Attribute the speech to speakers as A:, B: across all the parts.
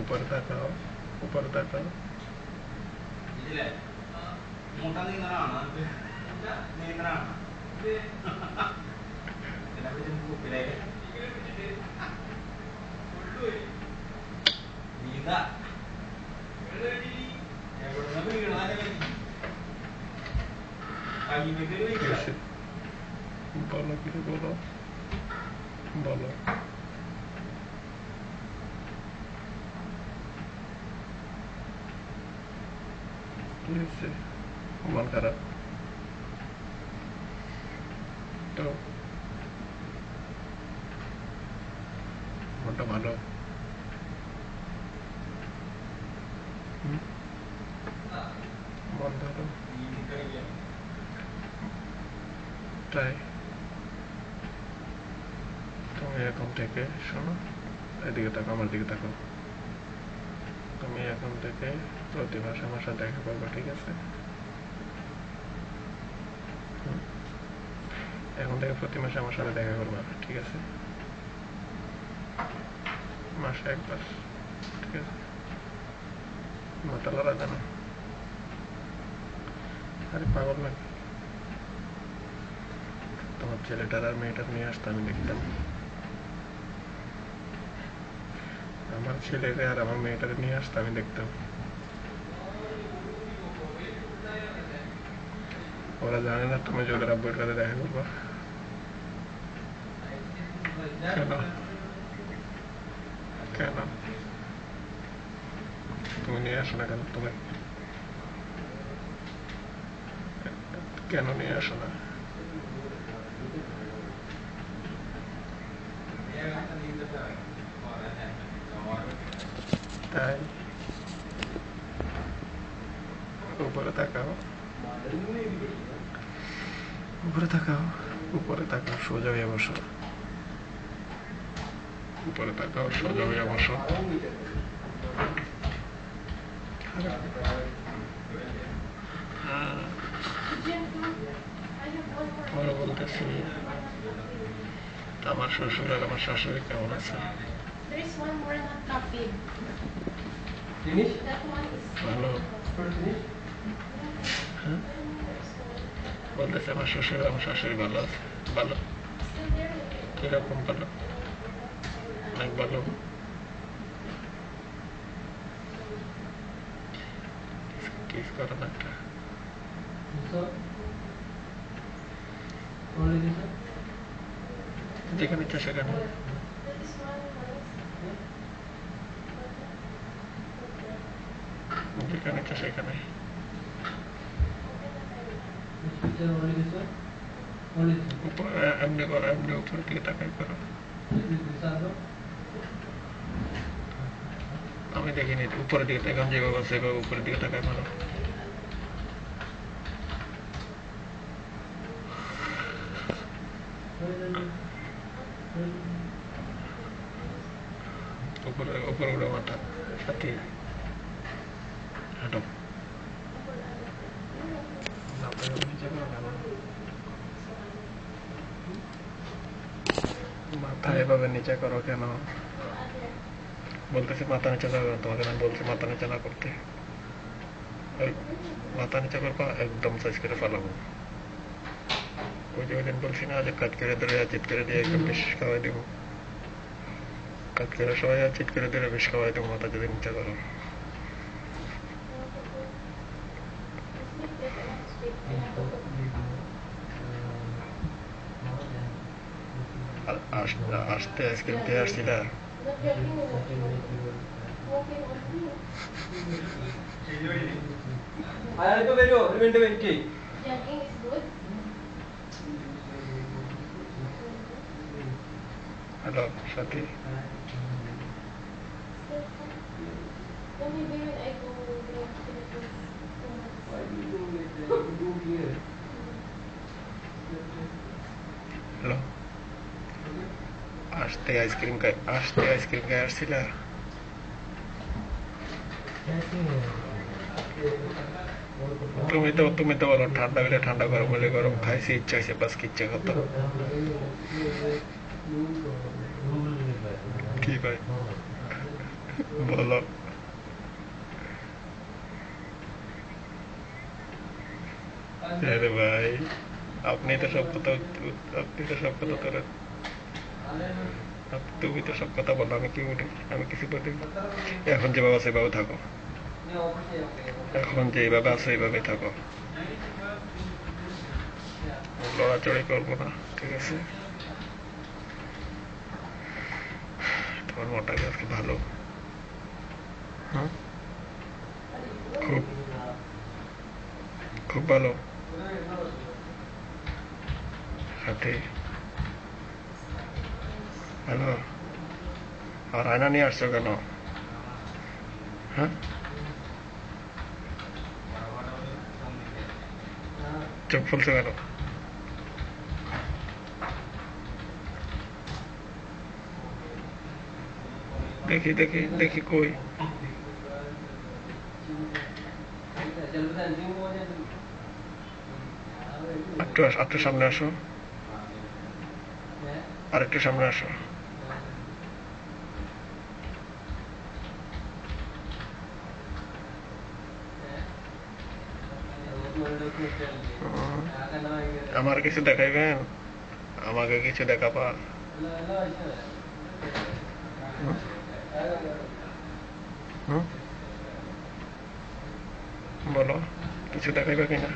A: ऊपर ताकाओ
B: ഇതിലെ മുട്ട നീന്തലാണ് നീന്തലാണ് ഇതിനെ പിടിച്ച് കുപ്പിലേക്ക് നീന്താ എവിടുന്ന് വീണാലും കൈമേക്ക് വീഴ
A: बोलो किरे बोलो मन खराब तो मोटा भालो मन भालो তাই তুমি এখন থেকে শোনো, এদিকে তাকাও, আমার দিকে তাকাও। তুমি এখন থেকে প্রতি মাসে আমার সাথে দেখা করবে, ঠিক আছে? এখন থেকে প্রতি মাসে আমার সাথে দেখা করবে, ঠিক আছে? মাসে একবার, ঠিক আছে? মাথা লড়া জানো? আরে পাগল নাকি? তোমার ছেলেটার আর মেয়েটার নিয়ে আসতে আমি দেখতাম। আমার ছেলেরে আর আমার মেয়েটারে নিয়ে আসতে আমি দেখতাম। ওরা জানে না তুমি যে ওদের আব্বুর সাথে দেখা করবা। কেন তুমি নিয়ে আসো না? কেন তুমি কেন নিয়ে আসো না? তাই উপরে তাকাও, সোজা হয়ে বসো। উপরে তাকাও, সোজা হয়ে বসো। বলতেছি আমার শ্বশুর আর আমার শাশুড়ি কেমন আছে? ভালো। বলতেছে আমার শ্বশুর আমার শাশুড়ি ভালো আছে। ভালো কিরকম? ভালো, অনেক ভালো। কিস করো না একটা। যেখানে ইচ্ছা সেখানে। যেখানে ইচ্ছা সেখানে। এমনি করো, এমনি উপরের দিকে তাকাই করো। আমি দেখিনি উপরের দিকে তাকান, যেভাবে আছে সেভাবে উপরের দিকে তাকাই করো। উপরে উঠে মাথা সাথে হাঁটো। মাথা এভাবে নিচে করো কেন? বলতেছি মাথা নিচে করো, তোমাকে আমি বলছি মাথা নিচে না করতে। ওই মাথা নিচে করবা, একদম সাইজ করে ফেলাবো। ওই যে ওইদিন বলছি না যে কাজ করে ধরে চিৎ করে দিয়ে একদম বেশ খাওয়াই দেবো। কাজ করে সবাই চিৎ করে ধরে বেশ খাওয়াই দেবো মাথা যদি নিচে করো। আসতে আইসক্রিম খেয়ে আসছিলা? হ্যালো সাথী, হ্যালো, আসতে আইসক্রিম খেয়ে আসছিলা? তুমি তো বলো ঠান্ডা হলে ঠান্ডা, গরম হলে গরম। খাইছি, ইচ্ছা হয়েছে, বাস কিচ্ছা কত কি ভাই? বলো। আরে ভাই, আপনি তো সব কথা আপনি তো সব কথা তোলেন। তুমি তো সব কথা বলো, আমি কি বলি? আমি কিছু বলি? এখন যেভাবে আছে সেভাবে থাকো। এখন যেভাবে আছে এইভাবে থাকো, লড়াচড়ি করবো না, ঠিক আছে? তোমার মনটা কি আজকে ভালো? হ্যাঁ, খুব খুব ভালো। সাথে হ্যালো, আর আয়না নিয়ে আসছো কেন? হ্যাঁ, চোখ ফুলছো কেন? দেখি দেখি দেখি, কই? একটু একটু সামনে আসো, আর একটু সামনে আসো। আমার কিছু দেখাইবেন? আমাকে কিছু দেখাবা? হুম? হুম? বলো, কিছু দেখাইবে কিনা?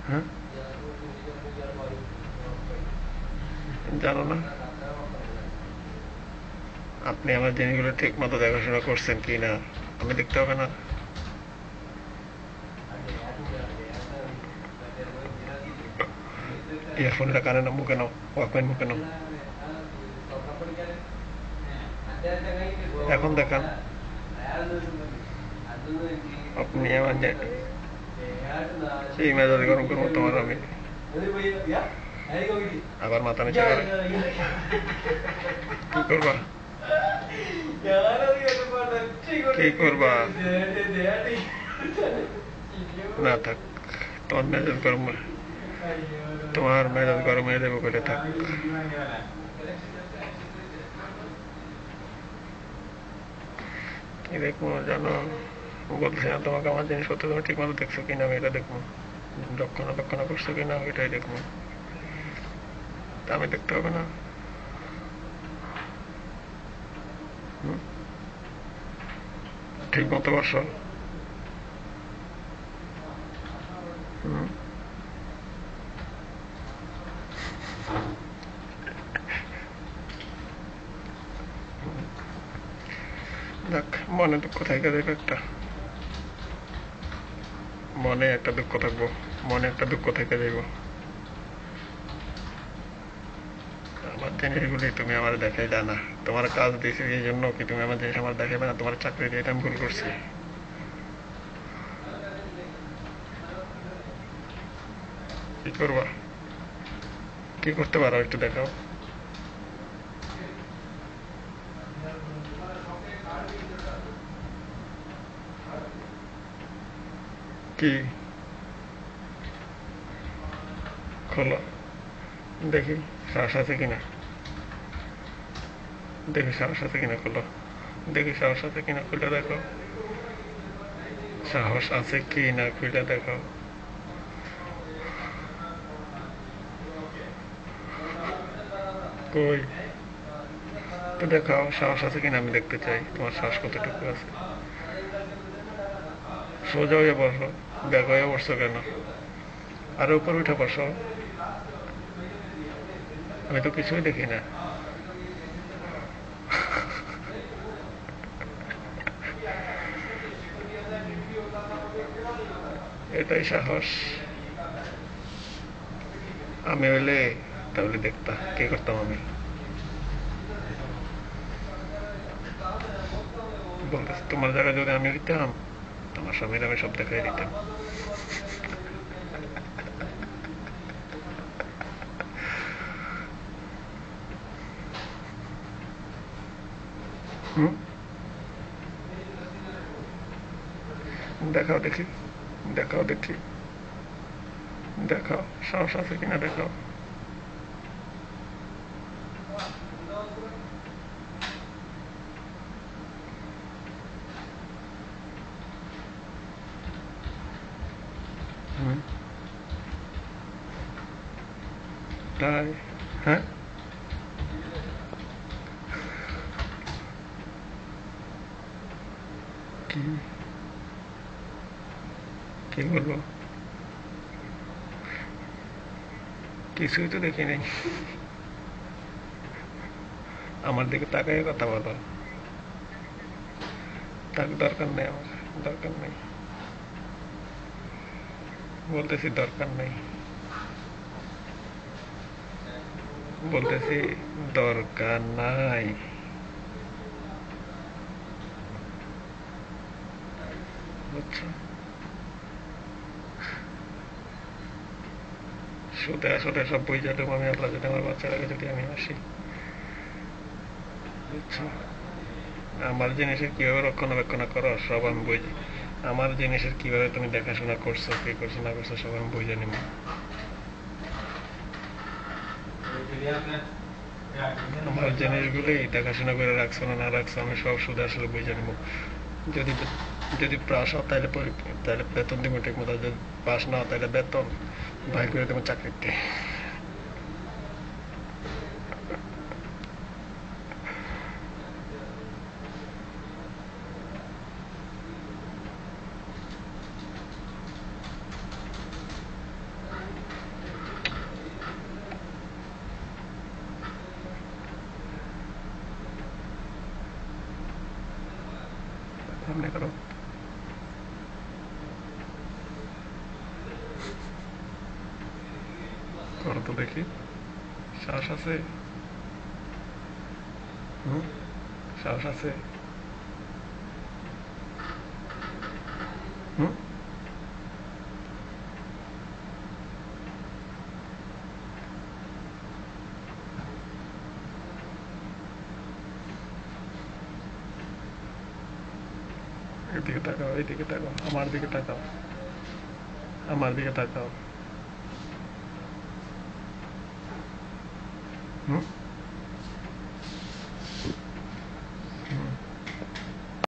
A: হ্যাঁ, জানো না আপনি আমার জিনিসগুলো ঠিক মতো দেখাশোনা করছেন কি না? আমি দেখতে হবে না? ইয়ারফোনটা কানে নাও, মুখে নাও, ওয়াকম্যান মুখে নাও। এখন দেখান। আপনি আমার সেই মেজাজ গরম করবো তোমার আমি। আবার মাথা নিচে করে কি করবা? কি করবা? না থাক, তোমার মেজাজ গরম, তোমার মেজাজ গরম হয়ে যাবে করে থাক। কি দেখবো জানো? বলছি না তোমাকে আমার জিনিসপত্র তুমি ঠিক মতো দেখছো কিনা আমি এটা দেখবো, রক্ষণাবেক্ষণ করছো কিনা এটাই দেখবো। তা আমি দেখতে হবে না? ঠিক মতো বসো। দেখ, মনে দুঃখ থাকে দেখো একটা, মনে একটা দুঃখ থাকবো, মনে একটা দুঃখ থেকে যাইব। আমার জিনিসগুলি তুমি আমার দেখাইলা না। তোমার কাজ দিয়েছি এই জন্য কি তুমি আমার জিনিস আমার দেখাইবে না? তোমার চাকরি দিয়ে এটা আমি ভুল করছি? কি করবা? কি করতে পারো একটু দেখাও। কি? খোলো দেখি, সাহস আছে কিনা। দেখি সাহস আছে কিনা, খোলো দেখি, সাহস আছে কিনা, খুলে দেখো। সাহস আছে কি না, খুলে দেখো। কই? তো দেখাও সাহস আছে কিনা, আমি দেখতে চাই তোমার সাহস কতটুকু আছে। সোজা হয়ে বসো, ব্যাগ হয়ে বসছো কেন? আরো উপর উঠে বসো। আমি তো কিছুই দেখি না। এটাই সাহস? আমি হইলে তাহলে দেখতা কি করতাম আমি। বলতেছি তোমার জায়গায় যদি আমি হইতাম, তোমার স্বামীর আমি সব দেখাই দিতাম। হুম? দেখাও দেখি, দেখাও দেখি, দেখাও সাহস আছে কিনা, দেখাও। তাই? হ্যাঁ, কি কি বলবো? কিছুই তো দেখি নাই। আমার দিকে তাকাই কথা বলো। দরকার নেই আমার, দরকার নেই, বলতেছি দরকার নেই, বলতেছি দরকার নাই। বুঝছো? সুদে আসলে সব বই যাবে, আমি আল্লাহ যদি আমার বাচ্চার আগে যদি আমি আসি। বুঝছো? আমার জিনিসের কিভাবে রক্ষণাবেক্ষণ করো সব আমি বুঝি। আমার জিনিসের কিভাবে তুমি দেখাশোনা করছো, কি করছো না করছো, সব আমি বুঝে নিব। আমার জিনিসগুলি দেখাশোনা করে রাখছো না না রাখছো আমি সব শুধু আসলে বুঝে নিব। যদি যদি পাস হও তাহলে তাহলে বেতন দিব ঠিক মতো, যদি পাস না হও তাহলে বেতন ভাই করে দেবো চাকরিতে। এমনি করো, করো তো দেখি, সাহস আছে? হুম, সাহস আছে? হুম, এদিকে তাকাও, এইদিকে তাকাও, আমার দিকে তাকাও, আমার দিকে তাকাও। হুম,